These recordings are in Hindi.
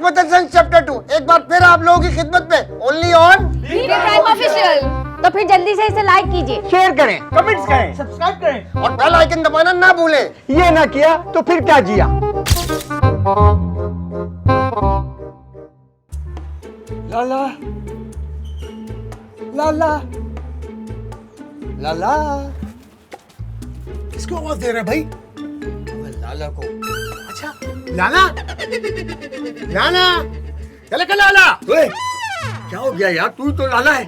हकमत हसन चैप्टर 2 एक बार फिर आप लोगों की खिदमत में ओनली ऑन प्राइम ऑफिशियल। तो फिर जल्दी से इसे लाइक कीजिए, शेयर करें, कमेंट्स करें, सब्सक्राइब करें और बेल आइकन दबाना ना भूलें। ये ना किया तो फिर क्या जिया। लाला लाला लाला, किसको आवाज दे रहा है भाई? लाला को। अच्छा लाला, लाला, चले का लाला। ओए, क्या हो गया यार, तू तो लाला है।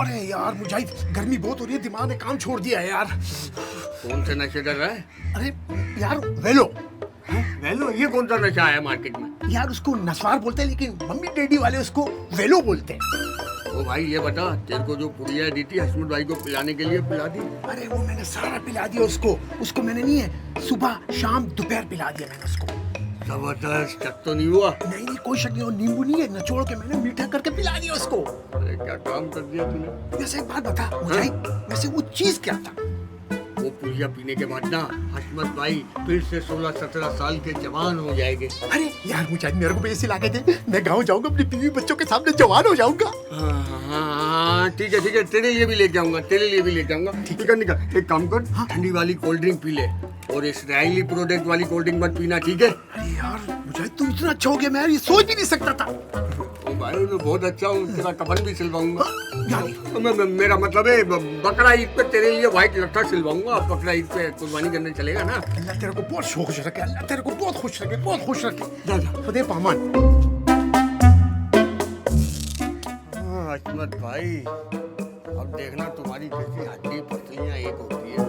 अरे यार मुजाहिद, गर्मी बहुत हो रही है, दिमाग ने काम छोड़ दिया है यार। कौन से नशे कर रहा है? अरे यार वेलो, वेलो, ये कौन सा नशा है मार्केट में? यार उसको नस्वार बोलते हैं लेकिन मम्मी डैडी वाले उसको वेलो बोलते हैं। ओ भाई ये बता, तेरे को जो पुड़िया दी थी हसमुत भाई को पिलाने के लिए, पिला दी? अरे वो मैंने सारा पिला दिया उसको। उसको मैंने नहीं है, सुबह शाम दोपहर पिला दिया मैंने उसको। जबरदस्त, शक तो नहीं हुआ? नहीं नहीं कोई शक नहीं, और नींबू नहीं है, नचोड़ के मैंने मीठा करके पिला दिया उसको। अरे क्या काम कर दिया तूने। वैसे एक बात बता मुजाहिद, वैसे वो चीज क्या था? वो पुड़िया पीने के बाद ना हसमत भाई फिर से 16-17 साल के जवान हो जाएंगे। अरे यार मुजाहिद, मेरे को भी ऐसे लाके दे, मैं गाँव जाऊंगा, अपनी बीवी बच्चों के सामने जवान हो जाऊंगा। हाँ, ठीक है, तेरे लिए भी लेके आऊंगा, तेरे लिए भी लेके आऊंगा। निकल, एक काम कर, ठंडी वाली कोल्ड ड्रिंक पी ले, और इसराइली प्रोडक्ट वाली कोल्ड ड्रिंक मत पीना, ठीक है? अरे यार मुजाहिद, तू इतना अच्छा हो गया, मैं ये सोच भी नहीं सकता था। ओ भाई मैं बहुत अच्छा हूँ, तेरा कफन भी सिलवाऊंगा। यानी मेरा मतलब है बकरा ईद पे तेरे लिए व्हाइट लट्ठा सिलवाऊंगा। बकरा ईद पे कुर्बानी करने चलेगा ना? अल्लाह तेरे को बहुत खुश रखे, अल्लाह तेरे को बहुत खुश रखे, बहुत खुश रखे। जा जा, खुदे पामान। हसमत भाई, अब देखना तुम्हारी कैसी हड्डी पसलियां एक होती है।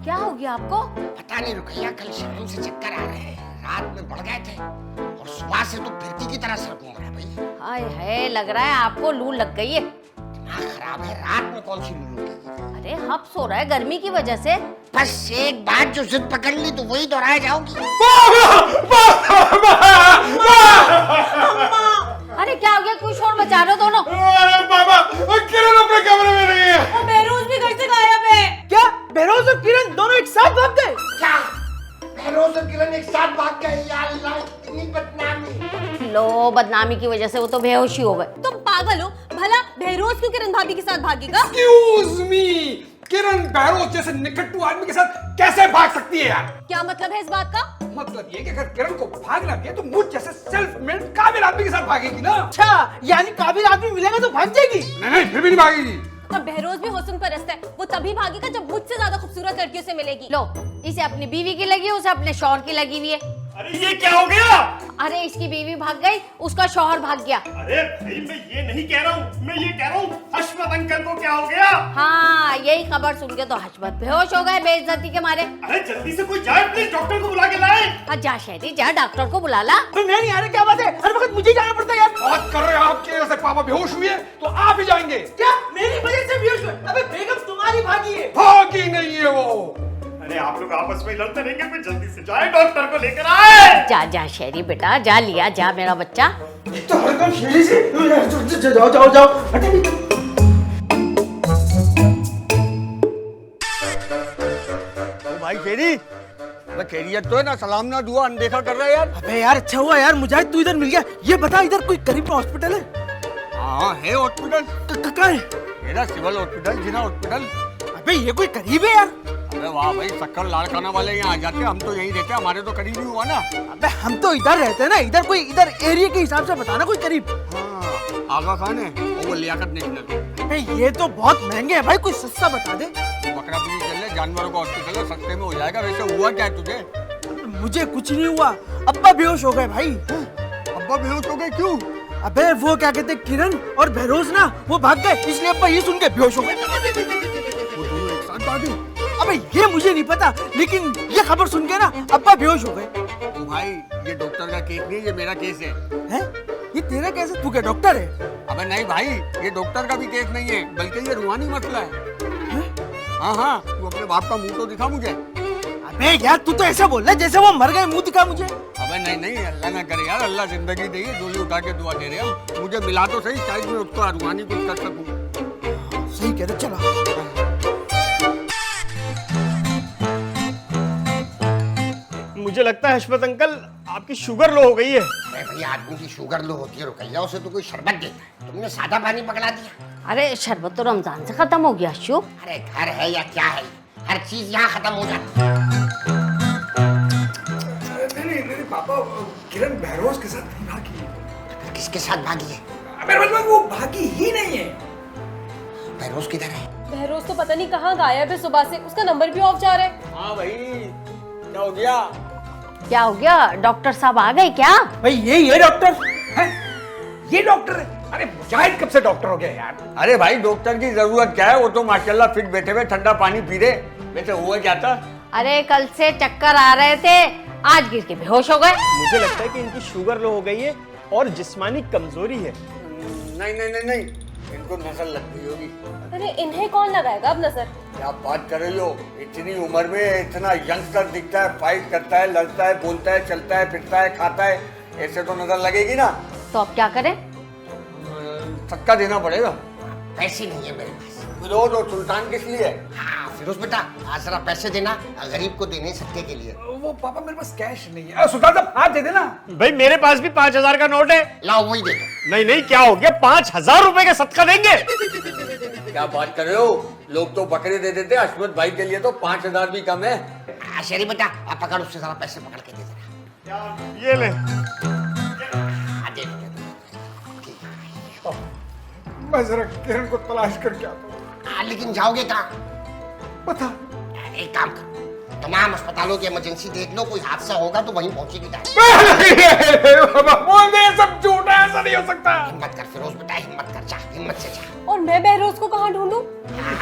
क्या हो गया आपको? पता नहीं रुकैया, कल शाम से चक्कर आ रहे हैं, रात में बढ़ गए थे और सुबह से तो फिरकी की तरह सर घूम रहा है भाई। हाय हाय, लग रहा है आपको लू लग गई है। दिमाग खराब है, रात में कौन सी लूलू की। अरे हब सो रहा है गर्मी की वजह से। बस एक बात जो जिद पकड़ ली तो वही दोहराए जाओगी। अरे क्या हो गया, क्यों शोर मचा रहे हो दोनों? अरे बाबा, किरण अपने कमरे में नहीं है। बेरोज भी घर से गायब है। क्या बेरोज और किरण दोनों एक साथ भाग गए? क्या बहरोज और किरण एक साथ भाग गए? या अल्लाह, इतनी बदनामी। लो, बदनामी की वजह से वो तो बेहोशी हो गए। तुम पागल हो, भला बहरोज क्यों किरण भाभी के साथ भागेगा? एक्सक्यूज मी, किरण बहरोज जैसे निकट्टू आदमी के साथ कैसे भाग सकती है यार? क्या मतलब है इस बात का? मतलब ये कि अगर किरण को भागना भी है तो मुझ जैसे सेल्फ मेड काबिल आदमी के साथ भागेगी ना। अच्छा, यानी काबिल आदमी मिलेगा तो भाग जाएगी? नहीं, फिर भी नहीं भागेगी। और बहरोज भी हुस्न परस्त है, वो तभी भागेगा जब मुझसे ज्यादा खूबसूरत लड़कियों से मिलेगी। लो, इसे अपनी बीवी की लगी, उसे अपने शौहर की लगी हुई है। अरे ये क्या हो गया? अरे इसकी बीवी भाग गई, उसका शौहर भाग गया। अरे भाई मैं ये नहीं कह रहा हूँ, मैं ये कह रहा हूँ हशमत अंकल को क्या हो गया? हाँ, यही खबर सुन के तो हशमत बेहोश हो गए बेइज्जती के मारे। अरे जल्दी से कोई जाए, प्लीज डॉक्टर को बुला के लाए। हाँ, जा शहरी जा, डॉक्टर को बुला ला। मैं नहीं आ रहा, क्या बात है? हर वक्त मुझे जाना पड़ता है यार। बात कर रहे हैं आपके वजह से पापा बेहोश हुए तो आप ही जाएंगे। क्या मेरी वजह से बेहोश हुए? अबे बेगम तुम्हारी भागी है। भागी नहीं है वो। अरे आप लोग आपस में लड़ते रहेंगे, कोई जल्दी से जाए, डॉक्टर को लेकर आए। जा जा शहरी बेटा, जा लिया जा मेरा बच्चा। तो हरदम शेरी से जाओ जाओ जाओ, हटे भी। भाई फेरी, मैं खैरियत तो है ना, सलाम ना दुआ अनदेखा कर रहा है यार। अबे यार अच्छा हुआ यार मुजाहिद तू इधर मिल गया। ये बता इधर कोई करीब में हॉस्पिटल है? हाँ है हॉस्पिटल, कहाँ है? मेरा सिविल हॉस्पिटल, जिना हॉस्पिटल। अबे ये कोई करीब है यार? अबे वाह भाई, शक्कर लाड़काना वाले यहाँ आ जाते, हम तो यहीं रहते, हमारे तो करीब ही हुआ ना। अबे हम तो इधर रहते हैं ना, इधर कोई इधर एरिया के हिसाब से बताना कोई करीब। हाँ, आगा खान है और वो लियाकत नेशनल। अबे ये तो बहुत महंगे है भाई, कोई सस्ता बता दे। बकरा पीरी चल ले, जानवरों का हॉस्पिटल है, सस्ते में हो जाएगा। वैसे हुआ क्या है तुझे? मुझे कुछ नहीं हुआ, अब्बा बेहोश हो गए भाई। अब्बा बेहोश हो गए? क्यों? अबे वो क्या कहते किरण और बहरोज ना वो भाग गए, इसलिए अब्बा ये सुन के बेहोश हो गए। वो दोनों एक साथ भागे? अबे ये मुझे नहीं पता, लेकिन ये खबर सुन के ना अब्बा बेहोश हो गए। तो भाई ये डॉक्टर का केस नहीं, ये मेरा केस है। हैं? ये तेरा कैसे? तू क्या डॉक्टर है? अबे नहीं भाई, ये डॉक्टर का भी केस नहीं है, बल्कि ये रूहानी मसला है। हाँ हाँ, तू अपने बाप का मुंह तो दिखा मुझे। अबे यार तू तो ऐसा बोल रहा है जैसे वो मर गए, मुंह दिखा मुझे। अब अबे नहीं नहीं, अल्लाह ना करे यार, अल्लाह जिंदगी दे, डोली उठा के दुआ दे रहे हम। मुझे मिला तो सही, शायद मैं उसको रूहानी कुछ कर सकूं। सही कह रहे, चलो। मुझे लगता है हशमत अंकल आपकी शुगर लो हो गई है। अरे भैया, आदमी की शुगर लो होती है, रुकैया उसे तो कोई शरबत देता है, तुमने सादा पानी पकड़ा दिया। अरे शरबत तो रमजान से खत्म हो गया अशु। अरे घर है या क्या है, हर चीज यहाँ खत्म हो जाती है। नहीं पापा, किरण बहरोज के साथ नहीं भागी। फिर किसके साथ भागी है? मेरे मतलब वो भागी ही नहीं है। बहरोज किधर है? बहरोज तो पता नहीं कहाँ गायब है सुबह से, उसका नंबर भी ऑफ जा रहा है। हाँ भाई, क्या हो गया? क्या हो गया? डॉक्टर साहब आ गए क्या? भाई ये डॉक्टर है, ये डॉक्टर है। अरे मुजाहिद कब से डॉक्टर हो गया यार? अरे भाई, डॉक्टर की जरूरत क्या है, वो तो माशाल्लाह फिट बैठे हुए ठंडा पानी पी रहे। वैसे हुआ क्या था? अरे कल से चक्कर आ रहे थे, आज गिर के बेहोश हो गए। मुझे लगता है कि इनकी शुगर लो हो गई है और जिस्मानी कमजोरी है। नहीं नहीं नहीं नहीं, इनको नजर लग गई होगी। अरे इन्हें कौन लगाएगा अब नजर? क्या बात कर रही हो, इतनी उम्र में इतना यंगस्टर दिखता है, फाइट करता है, लड़ता है, बोलता है, चलता है, फिरता है, खाता है, ऐसे तो नजर लगेगी ना। तो अब क्या करें? सदका देना पड़ेगा। पैसे नहीं है मेरे पास। फिरोज और सुल्तान किस लिए? हाँ फिरोज बेटा, आज जरा पैसे देना, गरीब को देने सत्ते के लिए। वो पापा मेरे पास कैश नहीं है। सुल्तान साहब हाथ दे देना। भाई मेरे पास भी 5000 का नोट है। लाओ वही दे दो। नहीं नहीं, क्या हो गया, 5000 रुपए का सदका देंगे? क्या बात कर रहे हो, लोग तो बकरे दे देते, हशमत भाई के लिए तो 5000 भी कम है। शेरी बेटा, आप पकड़, उससे जरा पैसे पकड़ के दे देना। ये ले। हाँ, दे दो। मैं जरा किरण को तलाश करके आता हूँ। लेकिन जाओगे कहाँ? पता एक काम करो, तमाम अस्पतालों की इमरजेंसी देख लो, कोई हादसा होगा तो वहीं पहुंचेगी डायरेक्ट। बोल दे, सब झूठ है, ऐसा नहीं हो सकता। हिम्मत कर फिरोज बेटा, हिम्मत कर, जा हिम्मत से जा। और मैं बहरोज को कहाँ ढूंढूं?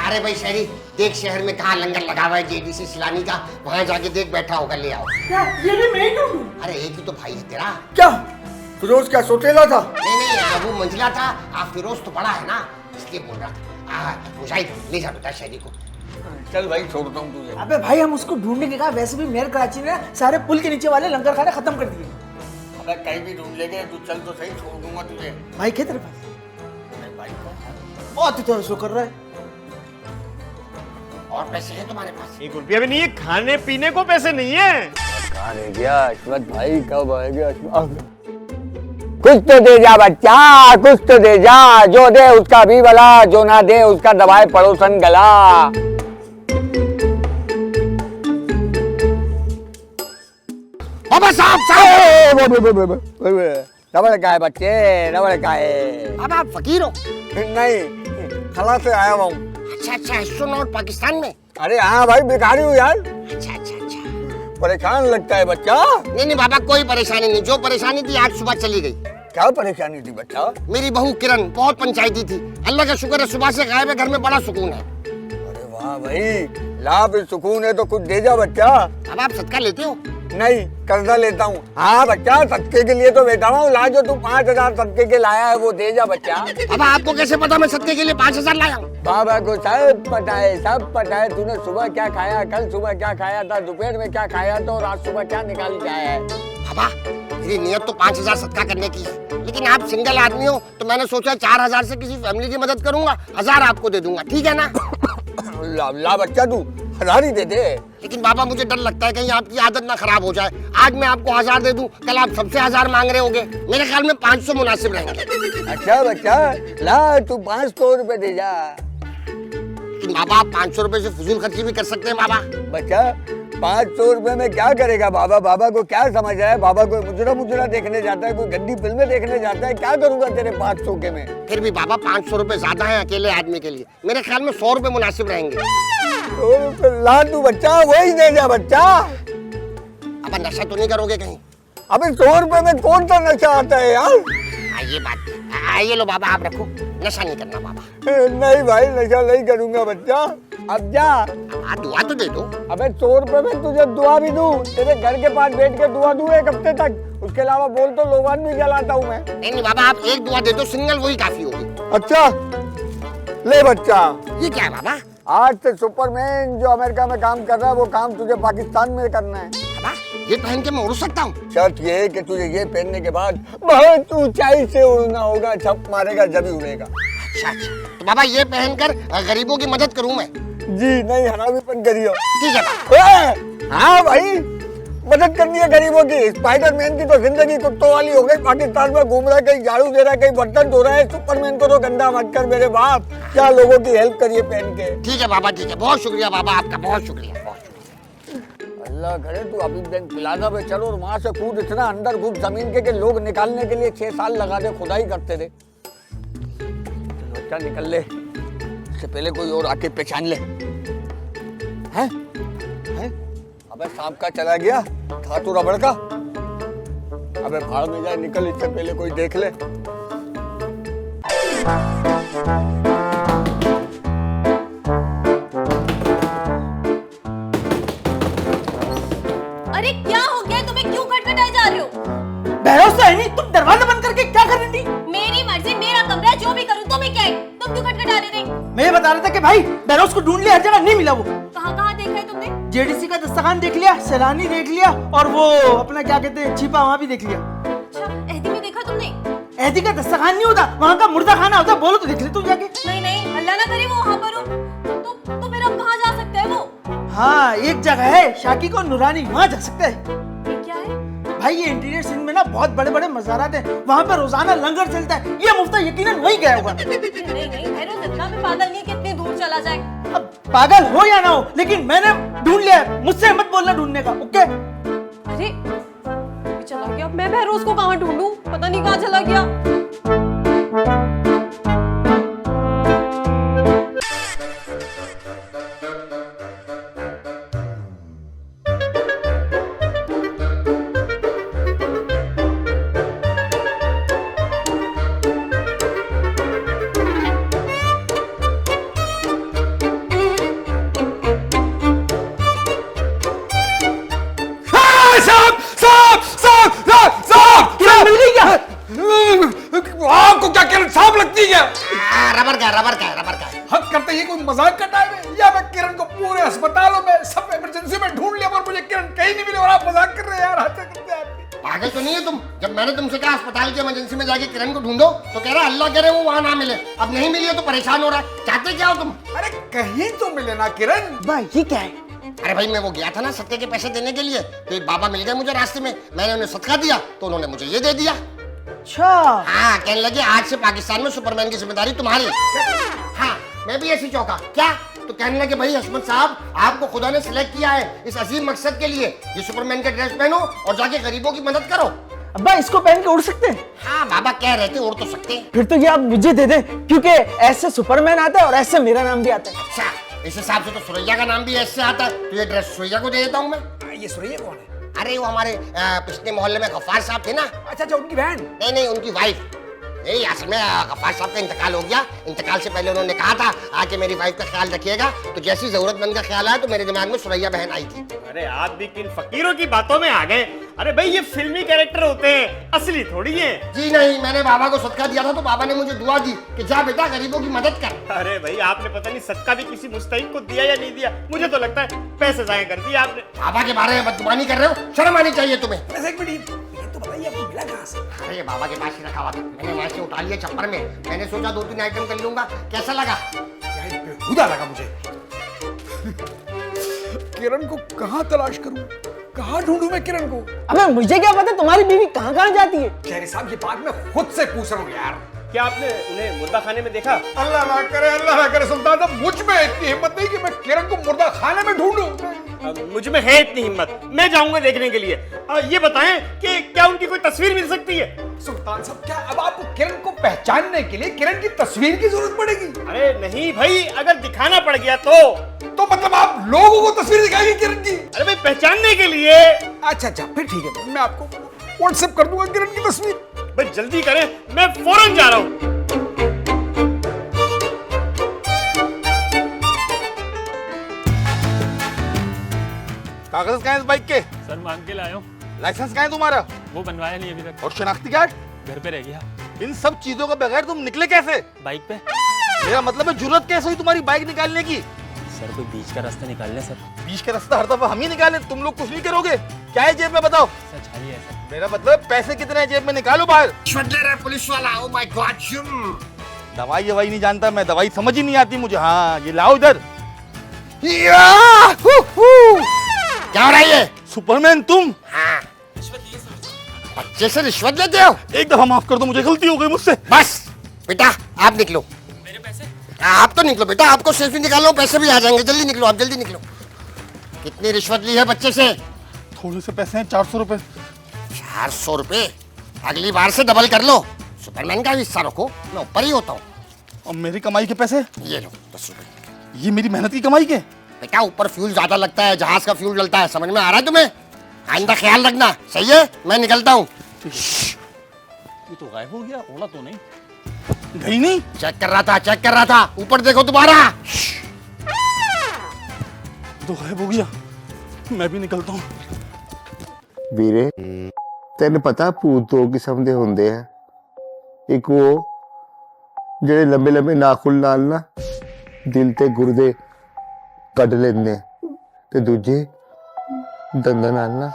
अरे भाई शहरी, देख शहर में कहाँ लंगर लगा हुआ है जेडीसी सिलानी का, वहाँ जाके देख, बैठा होगा, ले आओ। क्या ये भी मैं ही ढूंढूं? अरे एक ही तो भाई है तेरा। क्या फिरोज क्या सोचेला था? नहीं, वो मंजिला था, फिरोज तो बड़ा है ना, इसलिए बोल रहा था। मुजाहिद ले जा बेटा शहरी को। चल भाई, छोड़ता हूँ तुझे। अबे भाई, हम उसको ढूंढने के कहा, वैसे भी मेयर कराची ने सारे पुल के नीचे वाले लंगर खाने खत्म कर दिए। अबे कहीं भी ढूंढ लेंगे, तू चल तो सही, छोड़ दूंगा तुझे। भाई क्या तेरे पास? भाई को बहुत तो शो कर रहा है। और पैसे हैं तुम्हारे पास? 1 रुपया भी नहीं है, खाने पीने को पैसे नहीं है। कहाँ रह गया हशमत भाई, कब आएगा? कुछ तो दे जा बच्चा, कुछ तो दे जा, जो दे उसका भी भला, जो ना दे उसका दबाए पड़ोसन गला। बाबा साहब, रबड़ का है बच्चे, रबड़ का है। अब आप फकीर हो? नहीं, खला से आया हुआ हूँ। अच्छा, एस्ट्रोनॉट पाकिस्तान में? अरे हाँ भाई, भिखारी हूँ यार। अच्छा, परेशान लगता है बच्चा। नहीं बाबा, कोई परेशानी नहीं, जो परेशानी थी आज सुबह चली गई। क्या परेशानी थी बच्चा? मेरी बहू किरण बहुत पंचायती थी, अल्लाह का शुक्र है सुबह से गायब है, घर में बड़ा सुकून है। अरे वाह भाई, लाभ सुकून है तो कुछ दे जा बच्चा। अब आप सदका लेते हो? नहीं, कर्जा लेता हूँ। हाँ बच्चा, सदके के लिए तो बैठा हूँ, ला जो तू 5000 सदके के लाया है वो दे जा बच्चा। अब आपको कैसे पता मैं सदके के लिए 5000 लाया हूँ? बाबा को सब पता है, सब पता है। तूने सुबह क्या खाया, कल सुबह क्या खाया था, दोपहर में क्या खाया था और आज सुबह क्या निकाल के आया है। बाबा, मेरी नियत तो 5000 सदका करने की है, लेकिन आप सिंगल आदमी हो तो मैंने सोचा 4000 से किसी फैमिली की मदद करूंगा, 1000 आपको दे दूंगा, ठीक है ना? ला बच्चा, तू 1000 ही दे दे। लेकिन बाबा मुझे डर लगता है कहीं आपकी आदत ना खराब हो जाए। आज मैं आपको 1000 दे दूं, कल आप सबसे 1000 मांग रहे होगे, मेरे ख्याल में 500 मुनासिब रहेंगे। अच्छा बच्चा, ला तू 500 रुपए दे जा। लेकिन बाबा, आप 500 रुपए से फजूल खर्ची भी कर सकते हैं बाबा। बच्चा, 500 रुपए में क्या करेगा बाबा? बाबा को क्या समझ रहा है? बाबा कोई मुजरा देखने जाता है, कोई गंदी फिल्में देखने जाता है, क्या करूंगा तेरे 500 के में? फिर भी बाबा 500 रुपए ज्यादा है अकेले आदमी के लिए, मेरे ख्याल में 100 रुपए मुनासिब रहेंगे। ला तू बच्चा, वही दे जा बच्चा। अब नशा तो नहीं करोगे कहीं? अबे 100 रुपए में कौन सा नशा आता है यार? ये बात, ये लो बाबा, आप रखो, नशा नहीं करना बाबा। नहीं भाई, नशा नहीं करूंगा बच्चा। अब जा। आप दुआ तो दे दो। अबे 100 रुपए में तुझे दुआ भी दूं, तेरे घर के पास बैठ के दुआ दूं 1 हफ्ते तक, उसके अलावा बोल तो लोबान भी जलाता हूँ मैं। नहीं बाबा, आप एक दुआ दे दो, सिंगल वही काफी होगी। अच्छा ले बच्चा। ये क्या है बाबा? आज से सुपरमैन जो अमेरिका में काम कर रहा है वो काम तुझे पाकिस्तान में करना है। अब पापा ये पहन के मैं उड़ सकता हूँ? शर्त ये है कि तुझे ये पहनने के बाद बहुत ऊंचाई से उड़ना होगा, छप मारेगा जब ही उड़ेगा। अच्छा अच्छा, तो बाबा ये पहनकर गरीबों की मदद करूँ मैं? जी नहीं, हरामीपन करियो। ठीक है बाबा। हाँ भाई, मदद करनी है गरीबों की। स्पाइडरमैन की तो जिंदगी कुत्तों वाली हो गई, पाकिस्तान में घूम रहा है, कहीं झाड़ू दे रहा है, कहीं बर्तन धो रहा है। सुपरमैन को तो गंदा मत कर मेरे बाप, क्या लोगों की हेल्प करिए पहन के। ठीक है बाबा, ठीक है, बहुत शुक्रिया बाबा आपका, बहुत शुक्रिया, बहुत शुक्रिया। अल्लाह करे तू अभी दिन प्लाजा पे चलो और वहां से कूद, इतना अंदर घुस जमीन के लोग निकालने के लिए 6 साल लगा दे, खुदाई करते थे। बच्चा निकल ले, इससे पहले कोई और आके पहचान ले। हैं? हैं? अबे सांप का चला गया, था तो रबड़ का। अबे भाड़ में जाए, निकल, इससे पहले कोई देख ले। अरे क्या हो गया तुम्हें, क्यों खटखटाए जा रहे हो? भरोसा है नहीं, तुम दरवाजा बंद करके क्या कर रही थी? मेरी मर्जी, मेरा कमरा, जो भी करूँ तुम्हें क्या है? तुम क्यों खटखटा रहे थे? मैं ये बता रहा था कि भाई बेरोज को ढूंढ लिया, हर जगह नहीं मिला। वो कहाँ कहाँ देखा है तुमने? जेडीसी का दस्तखान देख लिया, सैलानी देख लिया, और वो अपना क्या कहते हैं छिपा, वहाँ भी देख लिया। अच्छा, एहदी में देखा तुमने? एहदी का दस्तखान नहीं होता, वहाँ का मुर्दा खाना होता। बोलो तो देख ले तू जाके। नहीं नहीं, अल्लाह ना करे वो वहाँ पर हो। तो फिर अब कहाँ जा सकता है वो? हाँ, एक जगह है, शाकी को नूरानी, वहाँ जा सकता है। ये क्या है? भाई ये इंटीरियर सिंध में ना बहुत बड़े बड़े मज़ारात हैं, वहाँ पे रोजाना लंगर चलता है। ये मुफ्ता यकीनन वही गया होगा। नहीं नहीं भैरव, इतना भी पागल नहीं कि इतनी दूर चला जाए। अब पागल हो या ना हो, लेकिन मैंने ढूंढ लिया है, मुझसे मत बोलना ढूंढने का, ओके? अरे ये चला गया, मैं बहरोज को कहाँ ढूंढूं? पता नहीं कहाँ चला गया। आपको क्या किरण सांप लगती है क्या? रबर का, रबर का, रबर का। हद करते ये कोई मजाक का टाइम है? या मैं किरण को पूरे अस्पतालों में सब इमरजेंसी में ढूंढ लिया और मुझे किरण कहीं नहीं मिली और आप मजाक कर रहे हैं यार, हद करते हैं आप। पागल तो नहीं है तुम? जब मैंने तुमसे कहा अस्पताल की इमरजेंसी में जाके किरण को ढूंढो तो कह रहा अल्लाह करे वो वहां ना मिले। अब नहीं मिली है तो परेशान हो रहा है। चाहते क्या हो तुम? अरे कहीं तो मिले ना किरण। भाई ये क्या है? अरे भाई मैं वो गया था ना सदके के पैसे देने के लिए, तो एक बाबा मिल गए मुझे रास्ते में, मैंने उन्हें सदका दिया तो उन्होंने मुझे ये दे दिया। अच्छा, हाँ, कहने लगे आज से पाकिस्तान में सुपरमैन की जिम्मेदारी तुम्हारी। हाँ, मैं भी ऐसी चौंका। क्या? तो कहने लगे भाई हशमत साहब, आपको खुदा ने सिलेक्ट किया है इस अजीम मकसद के लिए, ये सुपरमैन का ड्रेस पहनो और जाके गरीबों की मदद करो। अब्बा इसको पहन के उड़ सकते हैं? हाँ बाबा कह रहे थे उड़ तो सकते हैं। फिर तो ये आप मुझे दे दें, क्योंकि ऐसे सुपरमैन आता है और ऐसे मेरा नाम भी आता है। अच्छा, इस हिसाब से तो सुरैया का नाम भी ऐसे आता है, तो ये ड्रेस सुरैया को दे देता हूँ मैं। ये सुरैया कौन है? अरे वो हमारे पिछले मोहल्ले में गफ्फार साहब थे ना। अच्छा अच्छा, उनकी बहन? नहीं नहीं, उनकी वाइफ। नहीं, असल में गफ्फार साहब का इंतकाल हो गया। इंतकाल से पहले उन्होंने कहा था आके मेरी वाइफ का ख्याल रखिएगा, तो जैसी जरूरतमंद का ख्याल आया तो मेरे दिमाग में सुरैया बहन आई थी। अरे आप भी किन फकीरों की बातों में आ गए? अरे भाई ये फिल्मी कैरेक्टर होते हैं, असली थोड़ी है। जी नहीं, मैंने बाबा को सदका दिया था तो बाबा ने मुझे दुआ दी कि जा बेटा गरीबों की मदद कर। अरे भाई आपने पता नहीं सदका भी किसी मुस्तहिक को दिया या नहीं दिया, मुझे तो लगता है पैसे जाया कर दिए आपने। बाबा के बारे में बदगुमानी कर रहे हो, शर्म आनी चाहिए तुम्हें। वैसे एक मिनट, ये तो बताइए आपको मिला कहाँ से? अरे बाबा के पास ही रखा हुआ था, मैंने वहां से उठा लिया चप्पर में। मैंने सोचा 2-3 आइटम कर लूंगा, कैसा लगा? यार बेहुदा लगा मुझे। किरण को कहाँ तलाश करूं? कहाँ ढूंढूं मैं किरण को? अबे मुझे क्या पता तुम्हारी बीवी कहाँ कहाँ जाती है? शहरी साहब, ये बात मैं खुद से पूछ रहा हूँ यार। क्या आपने उन्हें मुर्दा खाने में देखा? अल्लाह ना करे सुल्तान साहब, मुझ में इतनी हिम्मत नहीं कि मैं किरण को मुर्दा खाने में ढूंढूं। मुझ में है इतनी हिम्मत, मैं जाऊंगा देखने के लिए। ये बताएं कि क्या उनकी कोई तस्वीर मिल सकती है? सुल्तान साहब, क्या अब आपको किरण को पहचानने के लिए किरण की तस्वीर की जरूरत पड़ेगी? अरे नहीं भाई, अगर दिखाना पड़ गया तो मतलब आप लोगों को तस्वीर दिखाएंगे किरण की? अरे भाई पहचानने के लिए। अच्छा अच्छा, फिर ठीक है, मैं आपको व्हाट्सएप कर दूंगा किरण की तस्वीर। भाई जल्दी करें, मैं फौरन जा रहा हूँ। कागज कहाँ है इस बाइक के? सर मांग के लाया हूँ। लाइसेंस कहाँ है तुम्हारा? वो बनवाया नहीं अभी तक। और शनाख्ती कार्ड? घर पे रह गया। इन सब चीजों के बगैर तुम निकले कैसे? बाइक पे। मेरा मतलब है जुर्रत कैसे हुई तुम्हारी बाइक निकालने की? सर कोई बीच का रास्ता निकाल लें सर। बीच का रास्ता हर दफा हम ही निकाले, तुम लोग कुछ नहीं करोगे। क्या है जेब में बताओ? सर छाली है सर। मेरा मतलब पैसे कितने हैं जेब में, निकालो बाहर। रिश्वत ले रहा है पुलिस वाला। Oh my God. दवाई ववाई नहीं जानता मैं, दवाई समझ ही नहीं आती मुझे। हाँ ये लाओ इधर। क्या हो रहा है ये? सुपरमैन तुम? हाँ। बच्चे से रिश्वत लेते हो? एक दफा माफ कर दो, मुझे गलती हो गई मुझसे। बस बेटा आप निकलो। मेरे पैसे? आप तो निकलो बेटा, आपको सेल्फी निकालो, पैसे भी आ जाएंगे। जल्दी निकलो, आप जल्दी निकलो। कितनी रिश्वत ली है बच्चे से? थोड़े से पैसे हैं, 400 रुपए। 400 रुपए? अगली बार से डबल कर लो। सुपरमैन का भी हिस्सा रखो, मैं ऊपर ही होता हूँ। और मेरी कमाई के पैसे? ये लो 10 रुपए। ये मेरी मेहनत की कमाई के? बेटा ऊपर फ्यूल ज्यादा लगता है, जहाज का फ्यूल जलता है, समझ में आ रहा है तुम्हें? आइंदा ख्याल रखना, सही है? मैं निकलता हूँ। ये तो गायब हो गया, ओला तो नहीं गई। नहीं चेक कर रहा था, ऊपर देखो दोबारा। तो गायब हो गया, मैं भी निकलता हूँ। ਵੀਰੇ ਤੈਨੂੰ ਪਤਾ ਭੂਤ ਦੋ ਕਿਸਮ ਦੇ ਹੁੰਦੇ ਆ। ਇੱਕ ਉਹ ਜਿਹੜੇ ਲੰਬੇ ਲੰਬੇ ਨਾਖੂਨ ਨਾਲ ਨਾ ਦਿਲ ਤੇ ਗੁਰਦੇ ਕੱਢ ਲੈਂਦੇ ਆ, ਤੇ ਦੂਜੇ ਦੰਦਾਂ ਨਾਲ ਨਾ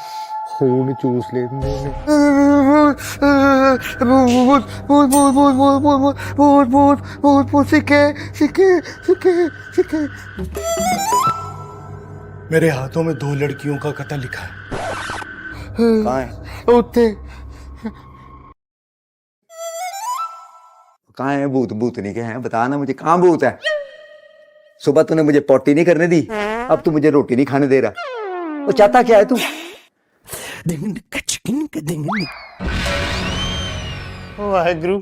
ਖੂਨ ਚੂਸ ਲੈਂਦੇ ਨੇ। ਬਹੁਤ ਬਹੁਤ ਬਹੁਤ ਬਹੁਤ ਬਹੁਤ ਬਹੁਤ ਬਹੁਤ ਬਹੁਤ ਬਹੁਤ ਸਿੱਕੇ। मेरे हाथों में 2 लड़कियों का कत्ल लिखा है। कहाँ है? उत्ते कहाँ है भूत? भूतनी के हैं, बता ना मुझे, कहाँ भूत है? सुबह तूने मुझे पोटी नहीं करने दी, अब तू मुझे रोटी नहीं खाने दे रहा। वो चाहता क्या है तू? वाहेगुरु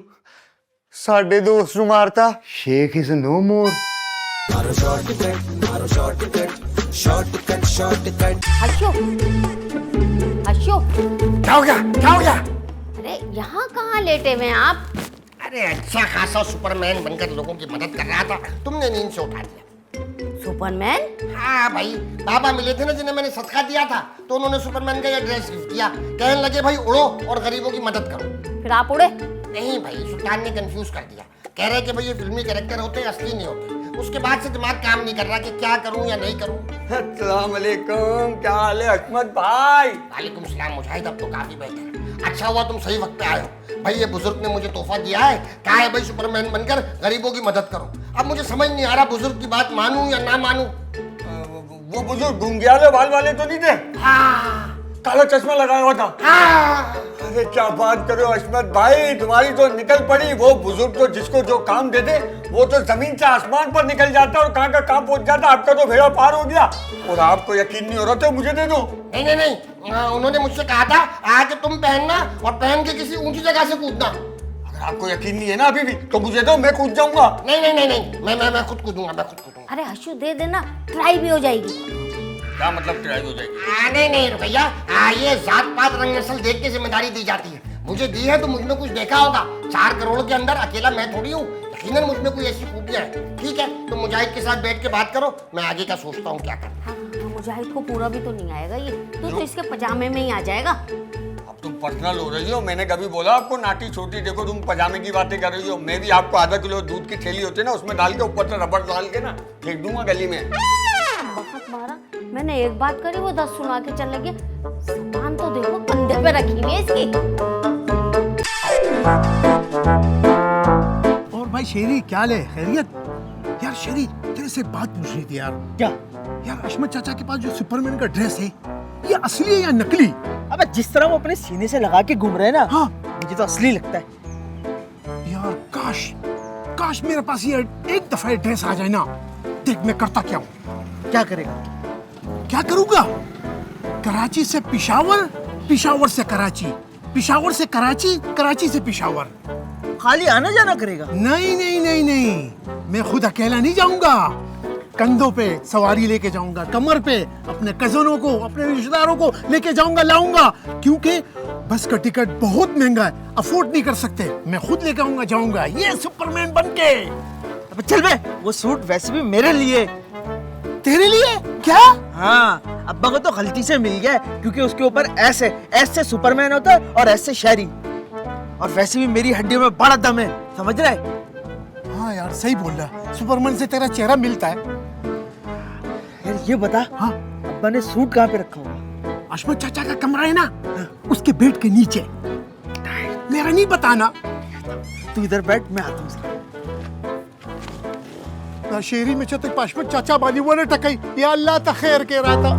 साडे दोस्त नु मारता। शेख इज नो मोर। हर्षो, हर्षो, क्या हो गया? अरे यहाँ कहाँ लेटे हुए हैं आप? अरे अच्छा खासा सुपरमैन बनकर लोगों की मदद कर रहा था, तुमने नींद से उठा दिया। सुपरमैन? हाँ भाई, बाबा मिले थे ना जिन्हें मैंने सदका दिया था, तो उन्होंने सुपरमैन का ये ड्रेस गिफ्ट किया। कहने लगे भाई उड़ो और गरीबों की मदद करो। फिर आप उड़े? नहीं भाई, सुल्तान ने कंफ्यूज कर दिया। कह रहे कि भाई ये फिल्मी कैरेक्टर होते हैं, असली नहीं होते। उसके बाद से दिमाग काम नहीं कर रहा कि क्या करूं या नहीं करूं। अस्सलाम वालेकुम, क्या हाल है अहमद भाई? वालेकुम सलाम मुजाहिद, अब तो काफी बेहतर है। अच्छा हुआ तुम सही वक्त पे आए हो। भाई ये बुजुर्ग ने मुझे तोहफा दिया है, कहा है भाई सुपरमैन बनकर गरीबों की मदद करो। अब मुझे समझ नहीं आ रहा बुजुर्ग की बात मानूं या ना मानूं। वो बुजुर्ग घुंघराले बाल वाले तो नहीं थे? हाँ काला चश्मा लगाया हुआ था। हाँ। अरे क्या बात करो अहमद भाई, तुम्हारी तो निकल पड़ी। वो बुजुर्ग तो जिसको जो काम दे दे वो तो जमीन से आसमान पर निकल जाता और कहाँ का कहाँ पहुंच जाता। आपका तो भेड़ा पार हो गया और आपको यकीन नहीं हो रहा तो मुझे दे दो। नहीं, उन्होंने मुझसे कहा था आज तुम पहनना और पहन के किसी ऊंची जगह से कूदना। अगर आपको यकीन नहीं है ना अभी भी तो मुझे दो, मैं कूद जाऊंगा। नहीं, मैं खुद कूदूंगा। अरे हर्षो दे देना, ट्राई भी हो जाएगी। क्या मतलब ट्राई हो जाएगी? नहीं भैया, ये जात पात रंग नस्ल देख के जिम्मेदारी दी जाती है। मुझे दी है तो मुझमें कुछ देखा होगा। 4 करोड़ के अंदर अकेला मैं थोड़ी हूँ, यकीनन मुझमें कोई ऐसी खूबियां हैं। ठीक है, तुम मुजाहिद के साथ बैठ के बात करो, मैं आगे का सोचता हूँ क्या करना। हाँ, मुजाहिद को पूरा भी तो नहीं आएगा ये, तो इसके पजामे में ही आ जाएगा। अब तुम पर्सनल हो रही हो। मैंने कभी बोला आपको नाटी छोटी? देखो तुम पजामे की बातें कर रही हो। मैं भी आपको आधा किलो दूध की थैली होती है ना, उसमें डाल के ऊपर से रबड़ डाल के ना फेंक दूंगा गली में। बहुत मारा, मैंने एक बात करी वो 10 सुना के चल लगे। सामान तो देखो कंधे पे रखी हुई है इसकी। और भाई शेरी क्या ले खैरियत? यार शेरी तेरे से बात पूछ रही थी यार। क्या? यार अहमद चाचा के पास जो सुपरमैन का ड्रेस है ये असली है या नकली? अबे जिस तरह वो अपने सीने से लगा के घूम रहे हैं ना, हाँ मुझे तो असली लगता है। यार काश मेरे पास ये एक दफा ड्रेस आ जाए ना। देख मैं करता क्या हूँ। क्या करेगा? क्या करूँगा? कराची से पिशावर, पिशावर से कराची, पिशावर से कराची, कराची से पिशावर। खाली आना जाना करेगा? नहीं, मैं खुद अकेला नहीं जाऊंगा। कंधों पे सवारी लेके जाऊंगा, कमर पे अपने कजनों को, अपने रिश्तेदारों को लेके जाऊंगा, लाऊंगा। क्योंकि बस का टिकट बहुत महंगा है, अफोर्ड नहीं कर सकते। मैं खुद लेके आऊंगा, जाऊंगा ये सुपरमैन बनके। अबे चल बे, वो सूट वैसे भी मेरे लिए। तेरे लिए? क्या? हाँ, अब्बा को तो गलती से मिल गया क्योंकि उसके ऊपर एस है। एस से सुपरमैन होता है और एस से शहरी। और वैसे भी मेरी हड्डियों में बड़ा दम है, समझ रहा है? हाँ यार सही बोल रहा। सुपरमैन से तेरा चेहरा मिलता है। यार ये बता, हाँ अब्बा ने सूट कहाँ पे रखा होगा? अशमत चाचा का कमरा है ना, उसके बेड के नीचे। मेरा नहीं बताना। तू इधर बैठ, मैं आता हूँ। ना शेरी में छते अशमत चाचा बाली वो ने टकई, या अल्लाह ता खैर के रहा था।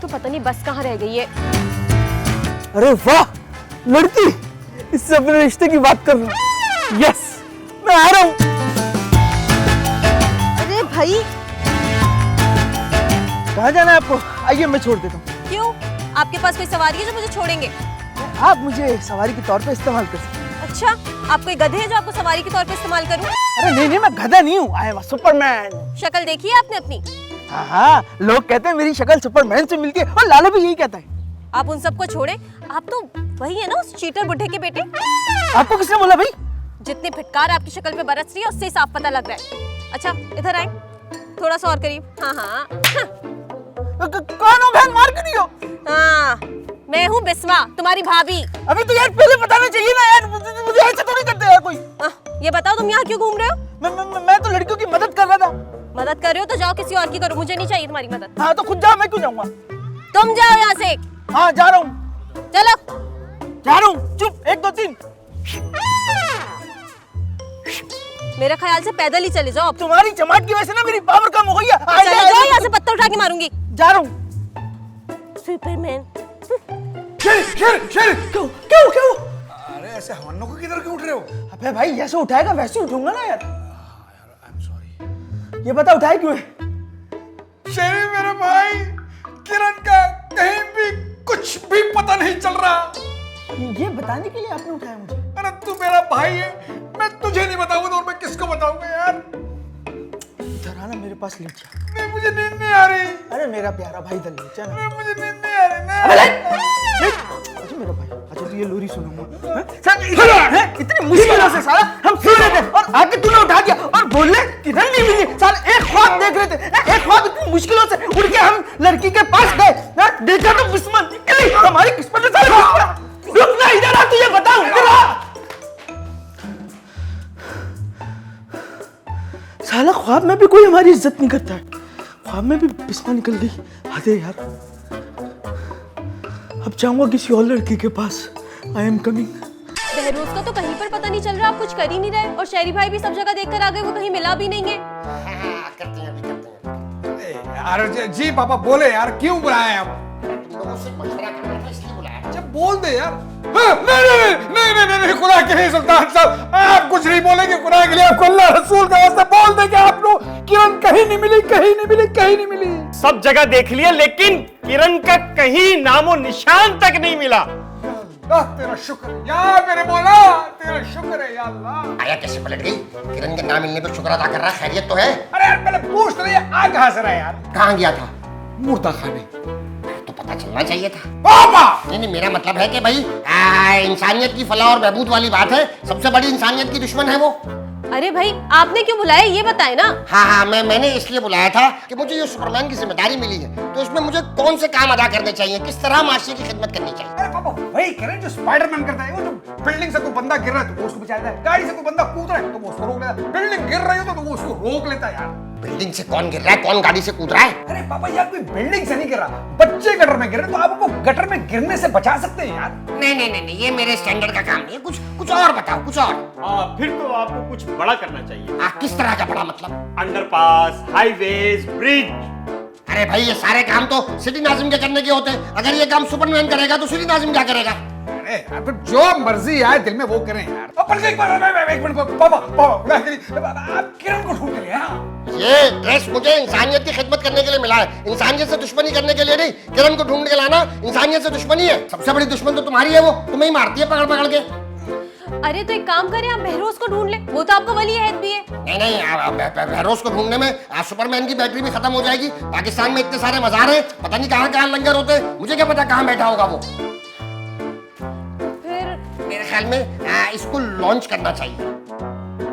तो पता नहीं बस कहाँ रह गई है। अरे वाह लड़की, इससे अपने रिश्ते की बात कर रहा हूँ। यस, मैं आ रहा हूँ। अरे भाई, कहाँ जाना है आपको? आइए मैं छोड़ देता हूँ। क्यों? आपके पास कोई सवारी है जो मुझे छोड़ेंगे? आप मुझे सवारी के तौर पे इस्तेमाल कर सकते हैं। अच्छा, आप कोई गधे हैं जो आपको सवारी के तौर पे इस्तेमाल करूं? अरे नहीं नहीं, मैं गधा नहीं हूँ, आई एम सुपरमैन। शक्ल देखी है आपने अपनी? हाँ, लोग कहते हैं मेरी शक्ल सुपरमैन से मिलती है, और लाला भी यही कहता है। आप उन सबको छोड़े, आप तो वही है ना, उस चीटर बुढ़े के बेटे। आपको किसने बोला भाई? जितनी फिटकार आपकी शक्ल पे बरस रही है उससे ही साफ पता लग रहा है। अच्छा इधर आए, थोड़ा सा और करीब। हाँ हाँ कौन हो बहन, मार क्यों नहीं हो? हाँ, मैं हूँ बिस्मा, तुम्हारी भाभी। अभी तो यार पहले बताना चाहिए ना यार, मुझे ऐसे थोड़ी करते हैं कोई। ये बताओ तुम यहाँ क्यों घूम रहे हो? मैं तो लड़कियों की मदद कर रहा था। मदद कर रहे हो तो जाओ किसी और की करो, मुझे नहीं चाहिए तुम्हारी मदद। हाँ तो खुद जाओ, मैं क्यों जाऊंगा? तुम जाओ यहाँ से। हाँ जा रहा हूँ। चलो। जा रहा हूँ, चुप, 1 2 3। मेरे ख्याल से पैदल ही चले जाओ। तुम्हारी चमाट की वजह से ना मेरी पावर कम हो गई है। चले जाओ यहाँ से, पत्थर उठा के मारूंगी। जा रहा हूँ। सुपरमैन। क्यों क्यों क्यों? अरे ऐसे हवन्नों को किधर क्यों उठ रहे हो? अबे भाई, जैसे उठाएगा वैसे ही उठूंगा ना यार। I am sorry. ये बता उठाए क्यों है? शेरी मेरे भाई, किरण का कहीं भी कुछ भी पता नहीं चल रहा। ये बताने के लिए आपने उठाया मुझे? अरे तू मेरा भाई है, मैं तुझे नहीं बताऊंगा और मैं किसको बताऊंगा यार? इधर आना, मेरे पास लेट जा। नहीं मुझे नींद नहीं आ रही। अरे मेरा प्यारा भाई, इधर लेट जा ना। नहीं मुझे नींद नहीं आ रही ना। अच्छा मेरा भाई, अच्छा तो ये लोरी सुनूंगा। इतनी मुश्किलों से साला हम सो रहे थे और आके तूने उठा दिया और बोलने किधर नहीं मिली। साला एक ख्वाब देख रहे थे, एक ख्वाब इतनी मुश्किलों से उड़ के हम लड़की के पास गए, देखा तो बिस्मा निकली हमारी किस्मत में। साला रुक ना, इधर आ, तुझे बताऊं, इधर आ। साला ख्वाब में भी कोई हमारी इज्जत नहीं करता है। ख्वाब में भी बिस्मा निकल गई। अरे यार, अब जाऊंगा किसी और लड़की के पास। I am coming. बहरोज का तो कहीं पर पता नहीं चल रहा, आप कुछ कर ही नहीं रहे। और शहरी भाई भी सब जगह देखकर आ गए, वो कहीं मिला भी नहीं है। करते हैं अभी करते हैं। यार जी पापा बोले यार, क्यों बुलाए आप? तुम लोगों से मशवरा करना था इसलिए बुलाया। अच्छा बोल दे यार। हाँ, नहीं, खुदा के लिए सुल्तान साहब, आप कुछ नहीं बोलेंगे। खुदा के लिए आपको अल्लाह रसूल का वास्ता बोल दे कि आप लोग किरण कहीं नहीं मिली, कहीं नहीं मिली, कहीं नहीं मिली। सब जगह देख लिया, लेकिन किरण का कहीं नामो निशान तक नहीं मिला। तेरा शुक्र या मेरे मौला, तेरा शुक्र है या अल्लाह। आया कैसे पलट गई? किरण के ना मिलने पर शुक्र अदा कर रहा, खैरियत तो है? अरे यार पहले पूछ तो ये आ कहां से रहा यार? कहाँ गया था? मुर्दा खाने। तो पता चलना चाहिए था। पापा नहीं, मेरा मतलब है कि भाई इंसानियत की फलाह और बहबूद वाली बात है। सबसे बड़ी इंसानियत की दुश्मन है वो। अरे भाई, आपने क्यों बुलाया ये बताए ना। हाँ, मैंने इसलिए बुलाया था कि मुझे ये सुपरमैन की जिम्मेदारी मिली है, तो इसमें मुझे कौन से काम अदा करने चाहिए, किस तरह माशरे की खिदमत करनी चाहिए। अरे पापा वही करें जो स्पाइडरमैन करता है। वो जो बिल्डिंग से कोई बंदा गिर रहा है तो वो उसको बचाता है, गाड़ी से कोई बंदा कूद रहा है तो वो उसको रोक लेता है, बिल्डिंग गिर रही हो तो वो उसको रोक लेता है यार। बिल्डिंग से कौन गिर रहा है, कौन गाड़ी से कूद रहा है? अरे पापा यार, कोई बिल्डिंग से नहीं गिर रहा, बच्चे गटर में गिर रहे, तो आप उनको गटर में गिरने से बचा सकते हैं यार। नहीं, ये मेरे स्टैंडर्ड का काम नहीं है। कुछ और बताओ, कुछ और। फिर तो आपको कुछ बड़ा करना चाहिए। किस तरह का बड़ा मतलब? Underpass, highways, bridge. अरे भाई, ये सारे काम तो सिटी नाजिम के करने के होते हैं। अगर ये काम सुपरमैन करेगा तो सिटी नाजिम क्या करेगा? अरे यार फिर जो मर्जी आए दिल में वो करें यार। एक मिनट पापा, आप किरण को ढूंढ के लिए। ये ड्रेस मुझे इंसानियत की खिदमत करने के लिए मिला है, इंसानियत से दुश्मनी करने के लिए नहीं। किरण को ढूंढ के लाना इंसानियत से दुश्मनी है। सबसे बड़ी दुश्मन तो तुम्हारी है, वो तुम्हें ही मारती है पकड़ पकड़ के। अरे तो एक काम करें, आप बहरोज को ढूंढ ले, वो तो आपका वली अहद भी है। नहीं, बहरोज को ढूंढने में सुपरमैन की बैटरी भी खत्म हो जाएगी। पाकिस्तान में इतने सारे मजार हैं, पता नहीं कहाँ कहाँ लंगर होते हैं, मुझे क्या पता कहाँ बैठा होगा वो। फिर मेरे ख्याल में इसको लॉन्च करना चाहिए।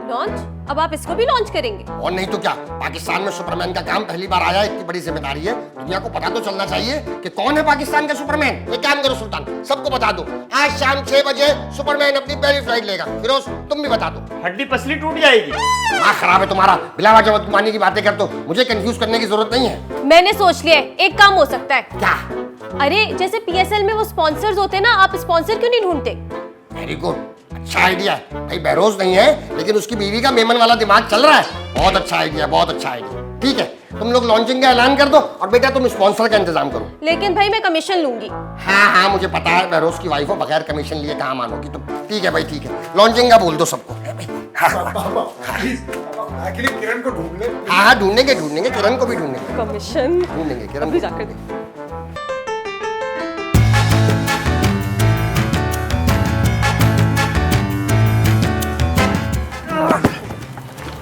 लॉन्च? अब आप इसको भी लॉन्च करेंगे? और नहीं तो क्या, पाकिस्तान में सुपरमैन का काम पहली बार आया, इतनी बड़ी जिम्मेदारी है, तो दुनिया को पता तो चलना चाहिए कि कौन है पाकिस्तान का सुपरमैन। एक काम करो सुल्तान, सबको बता दो आज शाम 6 बजे सुपरमैन अपनी पहली फ्लाइट लेगा। फिरोज तुम भी बता दो। हड्डी पसली टूट जाएगी। दिमाग खराब है तुम्हारा, बिला वजह बदगुमानी की बातें कर दो, मुझे कंफ्यूज करने की जरूरत नहीं है। मैंने सोच लिया है, एक काम हो सकता है। क्या? अरे जैसे पीएसएल में वो स्पॉन्सर्स होते हैं ना, आप स्पॉन्सर क्यों नहीं ढूंढते? वेरी गुड, अच्छा आइडिया है। भाई बहरोज नहीं है लेकिन उसकी बीवी का मेमन वाला दिमाग चल रहा है। बहुत अच्छा आइडिया, बहुत अच्छा आइडिया। ठीक है, तुम लोग लॉन्चिंग का ऐलान कर दो और बेटा तुम स्पॉन्सर का इंतजाम करो। लेकिन भाई मैं कमीशन लूंगी। हाँ हाँ मुझे पता है, बहरोज की वाइफ हो, बगैर कमीशन लिए कहाँ मानोगी तुम। ठीक है भाई ठीक है, लॉन्चिंग का बोल दो सबको। आखिर किरण को ढूंढ ले। हाँ हाँ ढूंढेंगे ढूंढेंगे, किरण को भी ढूंढेंगे। कमीशन ढूंढेंगे किरण अभी को। जाकर दे।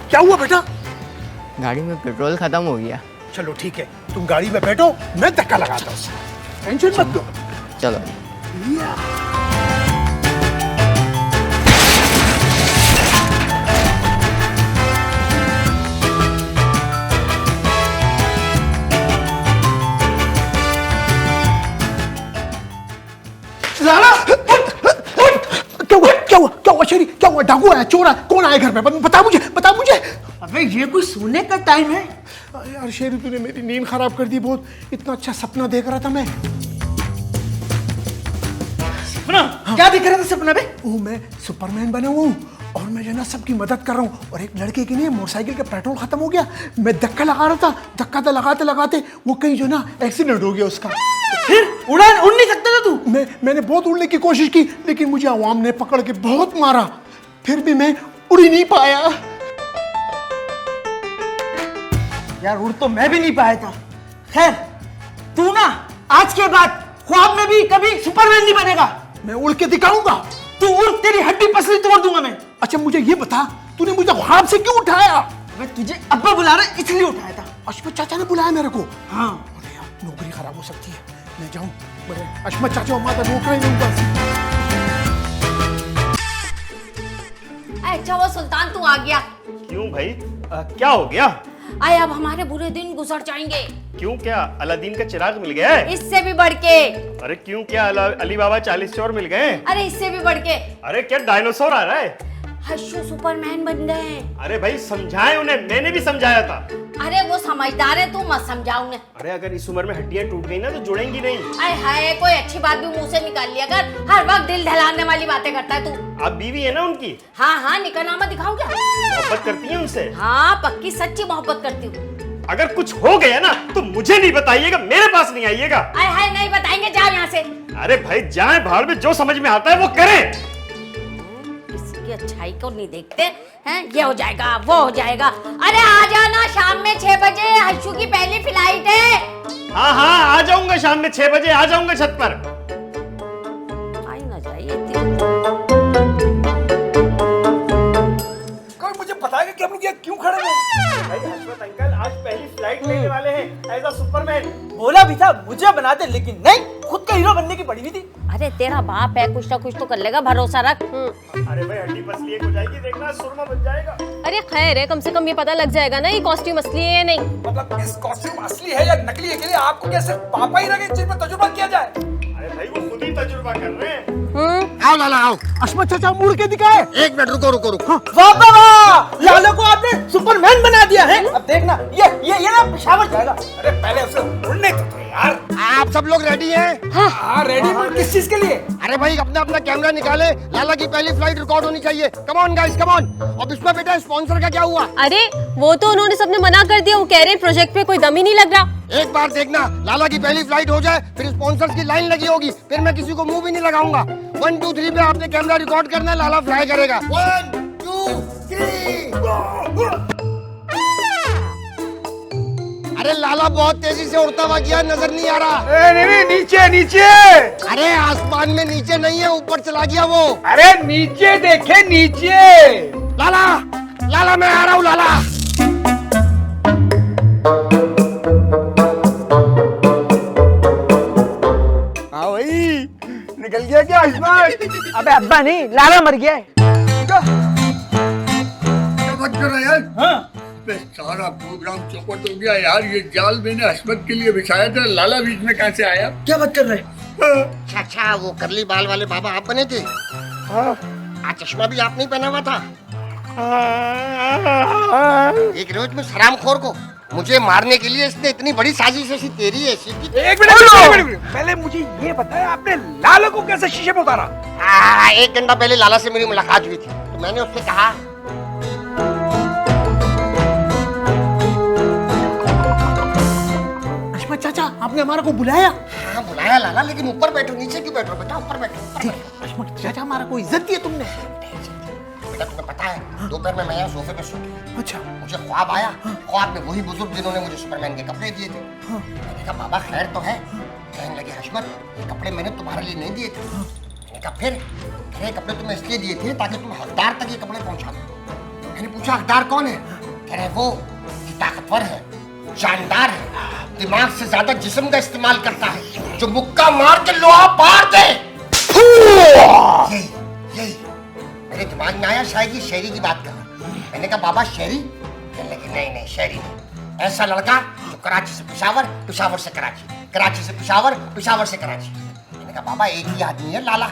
क्या हुआ बेटा? गाड़ी में पेट्रोल खत्म हो गया। चलो ठीक है, तुम गाड़ी में बैठो, मैं धक्का लगाता हूँ, टेंशन मत लो। चलो। लाला, क्या हुआ? क्या हुआ? क्या हुआ शेरी? क्या हुआ? डाकू आया, चोर आया, कौन आया घर में? बता मुझे, बता मुझे। अबे ये कोई सोने का टाइम है? यार शेरी तूने मेरी नींद खराब कर दी बहुत। इतना अच्छा सपना देख रहा था मैं। सपना? क्या दिख रहा था सपना में? वो मैं सुपरमैन बना हुआ हूँ और मैं जो है ना सबकी मदद कर रहा हूँ। और एक लड़के की नहीं मोटरसाइकिल का पेट्रोल खत्म हो गया, मैं धक्का लगा रहा था, धक्का तो लगाते लगाते वो कहीं जो ना एक्सीडेंट हो गया उसका। फिर उड़ान उड़ नहीं सकता था तू? मैंने बहुत उड़ने की कोशिश की लेकिन मुझे अवाम ने पकड़ के बहुत मारा, फिर भी मैं उड़ ही नहीं पाया। यार उड़ तो मैं भी नहीं पाया था। खैर तू ना आज के बाद ख्वाब में भी कभी सुपरमैन नहीं बनेगा। मैं उड़ के दिखाऊंगा। तू उड़, तेरी हड्डी पसली तोड़ दूंगा मैं। अच्छा मुझे ये बता, तूने मुझे ख्वाब से क्यों उठाया? मैं तुझे अब्बा बुला रहे इसलिए उठाया था। अशमत चाचा ने बुलाया मेरे को। हाँ। अरे यार नौकरी खराब हो सकती है, मैं जाऊं। बड़े अशमत चाचा माता नौकरी नहीं उनका। अच्छा वो सुल्तान तू आ गया। क्यों भाई, क्या हो गया? आए अब हमारे बुरे दिन गुजर जाएंगे। क्यों, क्या अलादीन का चिराग मिल गया है? इससे भी बढ़ के। अरे क्यों, क्या अली बाबा 40 चोर मिल गए? अरे इससे भी बढ़ के। अरे क्या डायनासोर आ रहा है? हर्षू सुपरमैन बन गए हैं। अरे भाई समझाए उन्हें, मैंने भी समझाया था। अरे वो समझदार है, तू मत समझा उन्हें। अरे अगर इस उम्र में हड्डियां टूट गई ना तो जुड़ेंगी नहीं। अरे हाय कोई अच्छी बात भी मुंह से निकाल लिया कर, हर वक्त दिल दहलाने वाली बातें करता है तू। आप बीवी है ना उनकी? हाँ हाँ निकलनामा दिखाऊं क्या? मोहब्बत करती है उनसे? हाँ पक्की सच्ची मोहब्बत करती हूँ। अगर कुछ हो गया ना तो मुझे नहीं बताइएगा, मेरे पास नहीं आइएगा। अरे हाय नहीं बताएंगे, जाओ यहाँ से। अरे भाई जाए भाड़ में, जो समझ में आता है वो करें। किसी की अच्छाई को नहीं देखते हैं, ये हो जाएगा वो हो जाएगा। अरे आ जाना शाम में 6 बजे, हर्षू की पहली फ्लाइट है। हाँ हाँ आ जाऊंगा, शाम में 6 बजे आ जाऊंगा छत पर। आई ना जाइए। कोई मुझे बताएगा कि हम लोग यहाँ क्यों खड़े हैं? भाई हशमत अंकल आज पहली फ्लाइट लेने वाले हैं एज अ सुपरमैन। बोला भी था मुझे बनाते, लेकिन नहीं, खुद का हीरो बनने की पड़ी हुई थी। अरे तेरा बाप है, कुछ ना कुछ तो कर लेगा, भरोसा रख। अरे भाई हड्डी पसली एक हो जाएगी, देखना सुरमा बन जाएगा। अरे खैर है, कम से कम ये पता लग जाएगा ना ये कॉस्ट्यूम असली है या नहीं। मतलब इस कॉस्ट्यूम असली है या नकली है के लिए आपको क्या सिर्फ पापा ही लगे जिस पर तजुर्बा किया जाए? अरे भाई वो खुद ही तजुर्बा कर रहे हैं। आओ लाला आओ। अशमत चाचा मुड़ के दिखाए। एक मिनट रुको रुको रुको। वाह वाह वाह, लाला को आपने सुपरमैन बना दिया है। अब देखना ये ना पेशावर जाएगा। अरे पहले उसे उड़ने तो दो यार। आप सब लोग रेडी हैं? हाँ रेडी, किस चीज के लिए? अरे भाई अपना अपना कैमरा निकाले, लाला की पहली फ्लाइट रिकॉर्ड होनी चाहिए। Come on guys come on. अब इसमें बेटा स्पॉन्सर का क्या हुआ? अरे वो तो उन्होंने सबने मना कर दिया, वो कह रहे हैं प्रोजेक्ट पे कोई दम ही नहीं लग रहा। एक बार देखना लाला की पहली फ्लाइट हो जाए, फिर स्पॉन्सर्स की लाइन लगी होगी, फिर मैं किसी को मुंह भी नहीं लगाऊंगा। 1 2 3 पे आपने कैमरा रिकॉर्ड करना है, लाला फ्लाई करेगा। 1 2 3। अरे लाला बहुत तेजी से उड़ता हुआ गया, नजर नहीं आ रहा। नहीं नीचे नीचे। अरे आसमान में नीचे नहीं है, ऊपर चला गया वो। अरे नीचे देखे नीचे। लाला लाला मैं आ रहा हूँ लाला। हाँ भाई निकल गया क्या आसमान? अबे अब्बा नहीं, लाला मर गया है। हाँ पे सारा प्रोग्राम चौपट हो गया यार। ये जाल मैंने हस्मत के लिए बिछाया था, लाला बीच में कहाँ से आया? क्या बात कर रहे हैं? अच्छा, वो करली बाल वाले बाबा आप बने थे? आज चश्मा भी आपने पहना हुआ था। एक रोज में हरामखोर को मुझे मारने के लिए इसने इतनी बड़ी साजिश ऐसी तेरी ऐसी की। एक मिनट, पहले मुझे ये बताया आपने लाला को कैसे शीशे में उतारा? 1 घंटा पहले लाला से मेरी मुलाकात हुई थी, तो मैंने उससे कहा हशमत चाचा, आपने हमारा को बुलाया? हाँ बुलाया लाला, लेकिन ऊपर बैठो, नीचे क्यों बैठो बेटा? ऊपर बैठो। हशमत चाचा, हमारा को इज्जत दी तुमने? बेटा तुम्हें पता है दोपहर में मैं यहाँ सोफे पे सो गया। अच्छा। मुझे ख्वाब आया, ख्वाब में वही बुजुर्ग जिन्होंने मुझे सुपरमैन के कपड़े दिए थे। मैंने कहा बाबा खैर तो है? कहने लगे हशमत, ये कपड़े मैंने तुम्हारे लिए नहीं दिए थे। मैंने कहा फिर? ये कपड़े तुम्हें इसलिए दिए थे ताकि तुम हकदार तक ये कपड़े पहुंचा दो। मैंने पूछा हकदार कौन है? कह रहे वो कि ताकतवर है, जानदार है, दिमाग से ज्यादा जिस्म का इस्तेमाल करता है, जो मुक्का मार के लोहा पार दे। यही मेरे दिमाग में आया, शायद ये शेरी की बात कर रहा। मैंने कहा बाबा शेरी? कहने लगे नहीं शेरी नहीं, ऐसा लड़का जो कराची से पेशावर, पेशावर से कराची, कराची से पेशावर, पेशावर से कराची। मैंने कहा बाबा एक ही आदमी है लाला।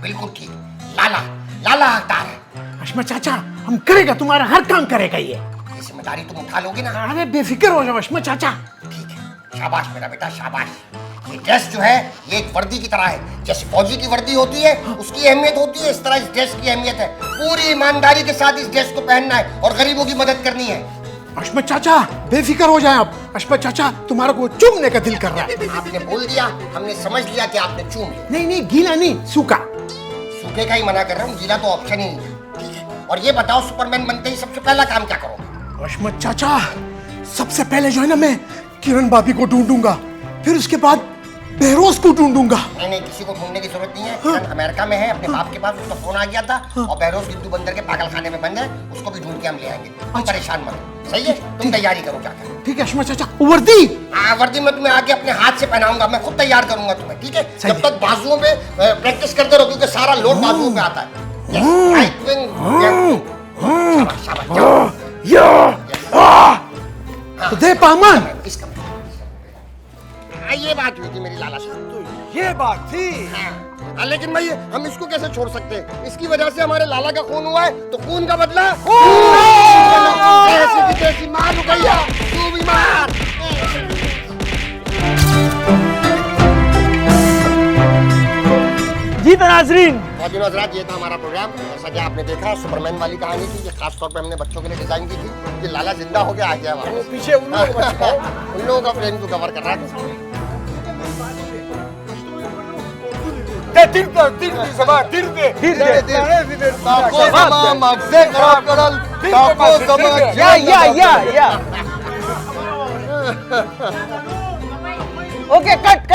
बिल्कुल ठीक, लाला, लाला हकदार है। हशमत चाचा, हम करेगा, तुम्हारा हर काम करेगा ये जिम्मेदारी तुम उठा लोगे ना? अरे बेफिक्र हो जाओ हशमत चाचा। ठीक है, शाबाश मेरा बेटा शाबाश। ये ड्रेस जो है ये एक वर्दी की तरह है, जैसे फौजी की वर्दी होती है उसकी अहमियत होती है, इस तरह इस ड्रेस की अहमियत है। पूरी ईमानदारी के साथ इस ड्रेस को पहनना है और गरीबों की मदद करनी है। हशमत चाचा बेफिक्र हो जाए आप। हशमत चाचा, तुम्हारा को चूमने का दिल कर रहा है। आपने बोल दिया, हमने समझ लिया कि आपने चूम लिया। नहीं गीला नहीं, सूखा। सूखे का ही मना कर रहा हूँ, गीला तो ऑप्शन ही नहीं है। ठीक है, और ये बताओ सुपरमैन बनते ही सबसे पहला काम क्या करोगे? हशमत चाचा, सबसे पहले जो है ना मैं किरण भाभी को ढूंढूंगा, फिर उसके बाद बहरोज को ढूंढूंगा। नहीं किसी को ढूंढने की जरूरत नहीं है। किरण अमेरिका में है, अपने बाप के पास, उसका फोन आ गया था और बहरोज हिंदू बंदर के पागल खाने में बंद है, उसको भी ढूंढ के हम ले आएंगे। तुम परेशान मत हो, सही है? तुम तैयारी करो जाकर। ठीक है हशमत चाचा। वर्दी? हाँ वर्दी मैं तुम्हें आगे अपने हाथ से पहनाऊंगा, मैं खुद तैयार करूंगा तुम्हें। ठीक है, जब तक बाजुओं में प्रैक्टिस करते रहो क्योंकि सारा लोड बाजुओं पे आता है। तो दे पामान। ये बात हुई थी मेरी लाला से। तो ये बात थी। हाँ, लेकिन भाई हम इसको कैसे छोड़ सकते हैं? इसकी वजह से हमारे लाला का खून हुआ है, तो खून का बदला ऐसी की तैसी मार रुकैया, तू भी मार। जी तो नाजरीन, मौजूद हज़रात, ये था हमारा प्रोग्राम। जैसा कि आपने देखा सुपरमैन वाली कहानी थी, ये खास तौर पे हमने बच्चों के लिए डिजाइन की थी। ये लाला जिंदा हो गया आ गया वापस। पीछे उन लोगों का फ्रेम को कवर कर रहा है। Okay cut.